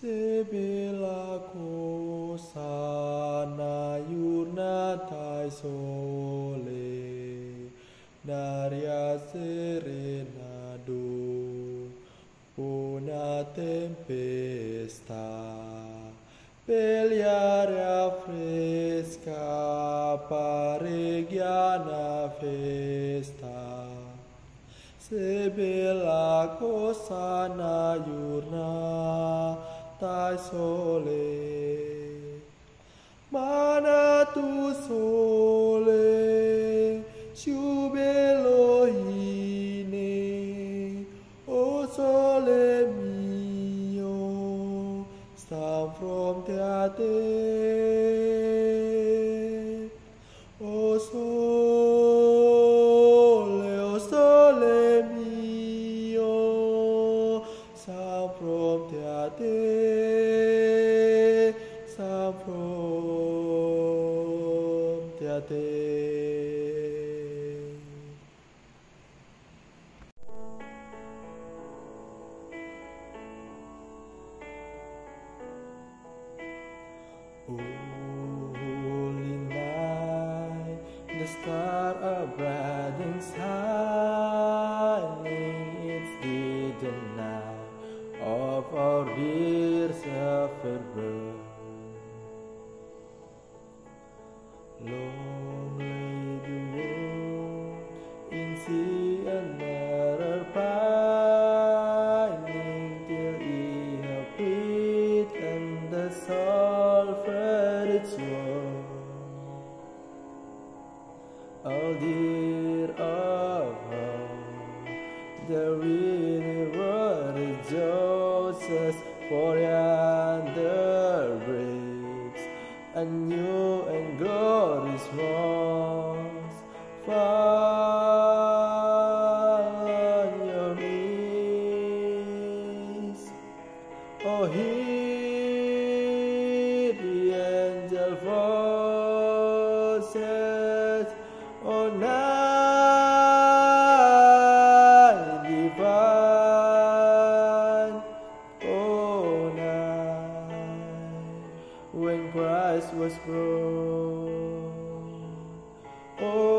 Sebila kosana yurnatai sole Daria serenado una tempesta Peliarea fresca pareggiana festa Sebila kosana yurnatai sole Mana tu sole Shubelo hine O sole mio Stand from te O sole mio Stand from te Stand from te Holy night, the stars are bright and shining. It's the night of our dear suffered birth. Long lay the world in sea another pining till he have breathed and the soul fed its woe. Oh dear of home, the really world rejoices for yonder breaks a new and glorious morn. Fall on your knees, oh hear the angel voices, oh night divine, oh night when Christ was born. Oh